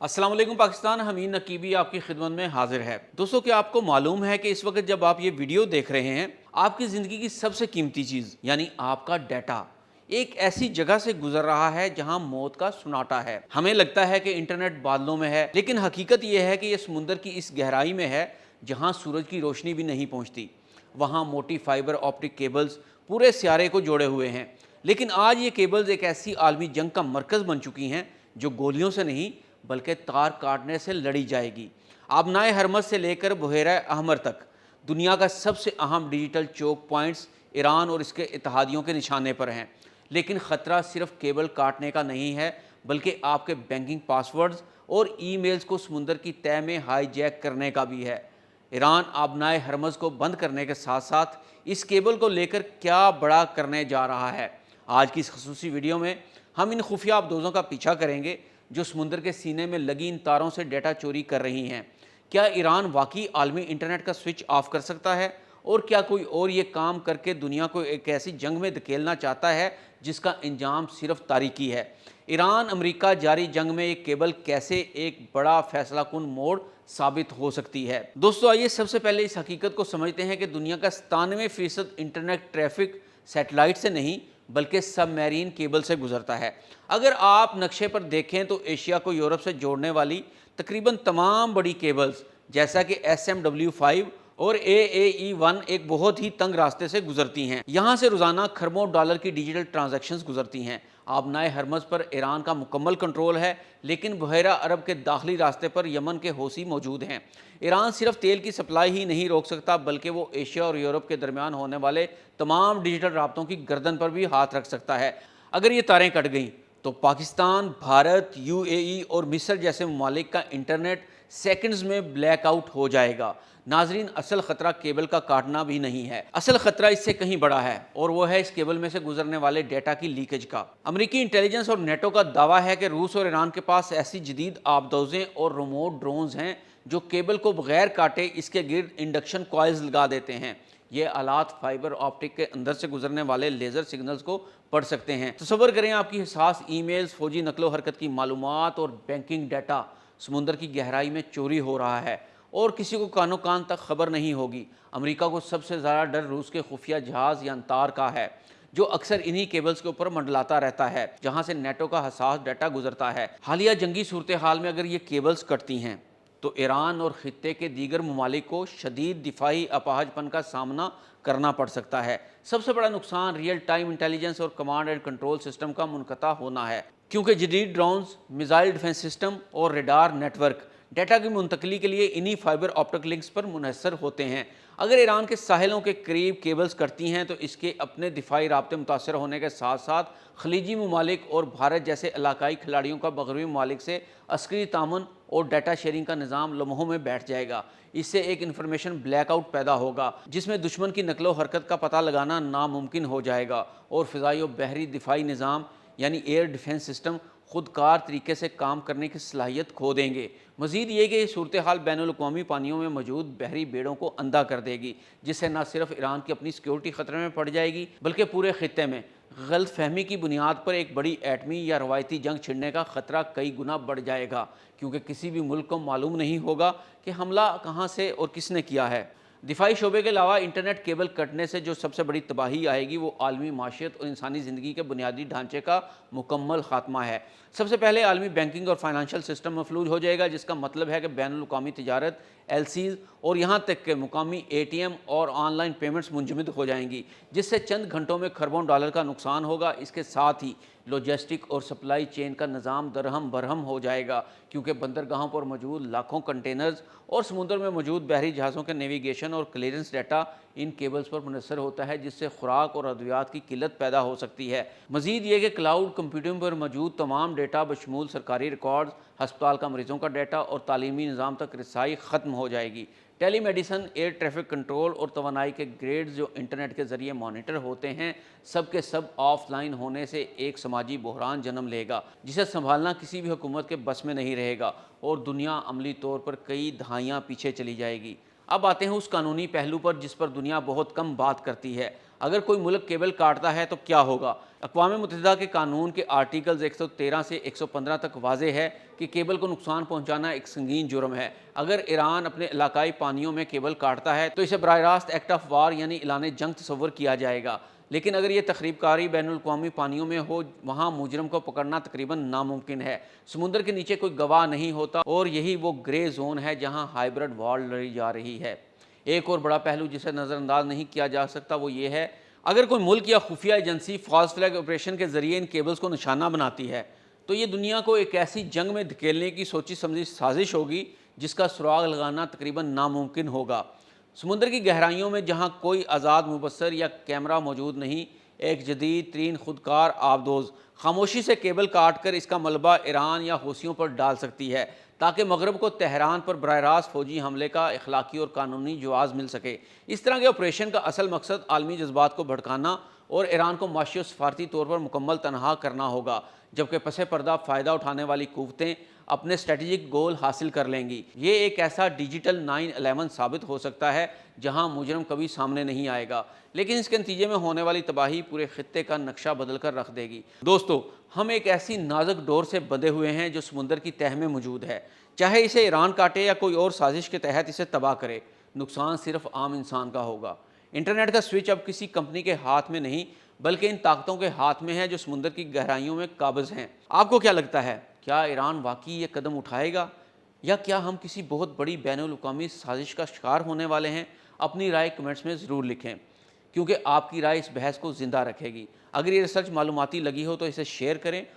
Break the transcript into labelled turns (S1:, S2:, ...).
S1: अस्सलाम वालेकुम पाकिस्तान। हमीद नकीबी आपकी खिदमत में हाजिर है। दोस्तों, क्या आपको मालूम है कि इस वक्त जब आप ये वीडियो देख रहे हैं, आपकी ज़िंदगी की सबसे कीमती चीज़ यानी आपका डाटा एक ऐसी जगह से गुजर रहा है जहां मौत का सुनाटा है। हमें लगता है कि इंटरनेट बादलों में है, लेकिन हकीकत यह है कि यह समुंदर की इस गहराई में है जहां सूरज की रोशनी भी नहीं पहुंचती। वहां मोटी फाइबर ऑप्टिक केबल्स पूरे सियारे को जोड़े हुए हैं। लेकिन आज ये केबल्स एक ऐसी आलमी जंग का मरकज़ बन चुकी हैं जो गोलियों से नहीं बल्कि तार काटने से लड़ी जाएगी। आबनाए हरमज से लेकर बहेरा अहमर तक दुनिया का सबसे अहम डिजिटल चौक पॉइंट्स ईरान और इसके इत्तेहादियों के निशाने पर हैं। लेकिन ख़तरा सिर्फ केबल काटने का नहीं है, बल्कि आपके बैंकिंग पासवर्ड्स और ईमेल्स को समुंदर की तह में हाईजैक करने का भी है। ईरान आबनाए हरमज को बंद करने के साथ साथ इस केबल को लेकर क्या बड़ा करने जा रहा है। आज की इस खसूसी वीडियो में हम इन खुफिया आबदोज़ों का पीछा करेंगे जो समुंदर के सीने में लगी इन तारों से डेटा चोरी कर रही हैं। क्या ईरान वाकई आलमी इंटरनेट का स्विच ऑफ कर सकता है, और क्या कोई और ये काम करके दुनिया को एक ऐसी जंग में धकेलना चाहता है जिसका अंजाम सिर्फ तारीकी है। ईरान अमेरिका जारी जंग में एक केबल कैसे एक बड़ा फैसला कुन मोड़ साबित हो सकती है। दोस्तों, आइए सबसे पहले इस हकीकत को समझते हैं कि दुनिया का 97% इंटरनेट ट्रैफिक सैटेलाइट से नहीं बल्कि सबमरीन केबल से गुजरता है। अगर आप नक्शे पर देखें तो एशिया को यूरोप से जोड़ने वाली तकरीबन तमाम बड़ी केबल्स जैसा कि SMW5 और AAE1 एक बहुत ही तंग रास्ते से गुजरती हैं। यहाँ से रोज़ाना खरबों डॉलर की डिजिटल ट्रांजैक्शंस गुजरती हैं। आबनाए हरमज पर ईरान का मुकम्मल कंट्रोल है, लेकिन बहेरा अरब के दाखिली रास्ते पर यमन के हौसी मौजूद हैं। ईरान सिर्फ तेल की सप्लाई ही नहीं रोक सकता, बल्कि वो एशिया और यूरोप के दरमियान होने वाले तमाम डिजिटल राब्तों की गर्दन पर भी हाथ रख सकता है। अगर ये तारें कट गईं तो पाकिस्तान, भारत, UAE और मिस्र जैसे ममालिक का इंटरनेट सेकंड्स में ब्लैकआउट हो जाएगा। नाजरीन, असल खतरा केबल का काटना भी नहीं है, असल खतरा इससे कहीं बड़ा है, और वो है इस केबल में से गुजरने वाले डेटा की लीकेज का। अमेरिकी इंटेलिजेंस और नेटो का दावा है कि रूस और ईरान के पास ऐसी जदीद आबदोजें और रिमोट ड्रोन्स हैं जो केबल को बगैर काटे इसके गिर्द इंडक्शन कॉइल्स लगा देते हैं। ये आलात फाइबर ऑप्टिक के अंदर से गुजरने वाले लेज़र सिग्नल्स को पढ़ सकते हैं। तसव्वुर करें, आपकी हसास ईमेल्स, फौजी नकलो हरकत की मालूमात और बैंकिंग डाटा समुंदर की गहराई में चोरी हो रहा है और किसी को कानो कान तक खबर नहीं होगी। अमेरिका को सबसे ज़्यादा डर रूस के खुफिया जहाज़ या अंतार का है, जो अक्सर इन्हीं केबल्स के ऊपर मंडलाता रहता है जहां से नेटो का हसास डाटा गुजरता है। हालिया जंगी सूरत हाल में अगर ये केबल्स कटती हैं तो ईरान और खित्ते के दीगर ममालिक को शदीद दिफाई अपाहजपन का सामना करना पड़ सकता है। सबसे बड़ा नुकसान रियल टाइम इंटेलिजेंस और कमांड एंड कंट्रोल सिस्टम का मुनक़ता होना है, क्योंकि जदीद ड्रोन्स, मिसाइल डिफेंस सिस्टम और रेडार नेटवर्क डाटा की मुंतकली के लिए इन्हीं फाइबर ऑप्टिक लिंक्स पर मुनहसर होते हैं। अगर ईरान के साहिलों के करीब केबल्स कटती हैं तो इसके अपने दिफाई राब्ते मुतासर होने के साथ साथ खलीजी ममालिक और भारत जैसे इलाकाई खिलाड़ियों का मगरबी ममालिक से अस्करी तामन और डाटा शेयरिंग का निज़ाम लम्हों में बैठ जाएगा। इससे एक इंफॉर्मेशन ब्लैकआउट पैदा होगा जिसमें दुश्मन की नकलो हरकत का पता लगाना नामुमकिन हो जाएगा और फ़िज़ाई और बहरी दिफाई निज़ाम यानी एयर डिफेंस सिस्टम खुदकार तरीके से काम करने की सलाहियत खो देंगे। मज़ीद ये कि सूरत हाल बैनुल-अक़वामी पानियों में मौजूद बहरी बेड़ों को अंधा कर देगी, जिससे न सिर्फ ईरान की अपनी सिक्योरिटी ख़तरे में पड़ जाएगी बल्कि पूरे खित्ते में गलत फहमी की बुनियाद पर एक बड़ी एटमी या रवायती जंग छिड़ने का ख़तरा कई गुना बढ़ जाएगा, क्योंकि किसी भी मुल्क को मालूम नहीं होगा कि हमला कहाँ से और किसने किया है। दिफाई शोबे के अलावा इंटरनेट केबल कटने से जो सबसे बड़ी तबाही आएगी वो आलमी माशियत और इंसानी ज़िंदगी के बुनियादी ढांचे का मुकम्मल खात्मा है। सबसे पहले आलमी बैंकिंग और फाइनेंशियल सिस्टम मफलूज हो जाएगा, जिसका मतलब है कि बैनुल-अक़वामी तिजारत, LCs और यहाँ तक के मुकामी ATM और ऑनलाइन पेमेंट्स मुंजमद हो जाएंगी, जिससे चंद घंटों में खरबों डॉलर का नुकसान होगा। इसके साथ ही लॉजिस्टिक और सप्लाई चेन का निज़ाम दरहम बरहम हो जाएगा, क्योंकि बंदरगाहों पर मौजूद लाखों कंटेनर्स और समुद्र में मौजूद बहरी जहाज़ों के नेविगेशन और क्लियरेंस डाटा इन केबल्स पर मुनहसर होता है, जिससे खुराक और अद्वियात की किल्लत पैदा हो सकती है। मज़ीद ये कि क्लाउड कंप्यूटिंग पर मौजूद तमाम डेटा बशमूल सरकारी रिकॉर्ड्स, हस्पताल का मरीज़ों का डाटा और तालीमी निज़ाम तक रसाई ख़त्म हो जाएगी। Telemedicine, air traffic control और तवानाई के ग्रेड्स जो इंटरनेट के ज़रिए मॉनिटर होते हैं, सब के सब ऑफलाइन होने से एक समाजी बहरान जन्म लेगा जिसे संभालना किसी भी हुकूमत के बस में नहीं रहेगा और दुनिया अमली तौर पर कई दहाइयाँ पीछे चली जाएगी। अब आते हैं उस कानूनी पहलू पर जिस पर दुनिया बहुत कम बात करती है। اگر کوئی ملک کیبل کاٹتا ہے تو کیا ہوگا؟ اقوام متحدہ کے قانون کے آرٹیکلز 113 سے 115 تک واضح ہے کہ کیبل کو نقصان پہنچانا ایک سنگین جرم ہے۔ اگر ایران اپنے علاقائی پانیوں میں کیبل کاٹتا ہے تو اسے براہ راست ایکٹ آف وار یعنی اعلان جنگ تصور کیا جائے گا، لیکن اگر یہ تخریب کاری بین الاقوامی پانیوں میں ہو، وہاں مجرم کو پکڑنا تقریباً ناممکن ہے۔ سمندر کے نیچے کوئی گواہ نہیں ہوتا، اور یہی وہ گرے زون ہے جہاں ہائبرڈ وار لڑی جا رہی ہے۔ ایک اور بڑا پہلو جسے نظر انداز نہیں کیا جا سکتا وہ یہ ہے، اگر کوئی ملک یا خفیہ ایجنسی فالس فلیگ آپریشن کے ذریعے ان کیبلز کو نشانہ بناتی ہے تو یہ دنیا کو ایک ایسی جنگ میں دھکیلنے کی سوچی سمجھی سازش ہوگی جس کا سراغ لگانا تقریباً ناممکن ہوگا۔ سمندر کی گہرائیوں میں جہاں کوئی آزاد مبصر یا کیمرہ موجود نہیں، ایک جدید ترین خودکار آبدوز خاموشی سے کیبل کاٹ کر اس کا ملبہ ایران یا حوثیوں پر ڈال سکتی ہے تاکہ مغرب کو تہران پر براہ راست فوجی حملے کا اخلاقی اور قانونی جواز مل سکے۔ اس طرح کے آپریشن کا اصل مقصد عالمی جذبات کو بھڑکانا اور ایران کو معاشی و سفارتی طور پر مکمل تنہا کرنا ہوگا، جبکہ پس پردہ فائدہ اٹھانے والی قوتیں اپنے اسٹریٹجک گول حاصل کر لیں گی۔ یہ ایک ایسا ڈیجیٹل 9/11 ثابت ہو سکتا ہے جہاں مجرم کبھی سامنے نہیں آئے گا، لیکن اس کے نتیجے میں ہونے والی تباہی پورے خطے کا نقشہ بدل کر رکھ دے گی۔ دوستو، ہم ایک ایسی نازک ڈور سے بندھے ہوئے ہیں جو سمندر کی تہہ میں موجود ہے، چاہے اسے ایران کاٹے یا کوئی اور سازش کے تحت اسے تباہ کرے، نقصان صرف عام انسان کا ہوگا۔ انٹرنیٹ کا سوئچ اب کسی کمپنی کے ہاتھ میں نہیں بلکہ ان طاقتوں کے ہاتھ میں ہے جو سمندر کی گہرائیوں میں قابض ہیں۔ آپ کو کیا لگتا ہے؟ کیا ایران واقعی یہ قدم اٹھائے گا، یا کیا ہم کسی بہت بڑی بین الاقوامی سازش کا شکار ہونے والے ہیں؟ اپنی رائے کمنٹس میں ضرور لکھیں، کیونکہ آپ کی رائے اس بحث کو زندہ رکھے گی۔ اگر یہ ریسرچ معلوماتی لگی ہو تو اسے شیئر کریں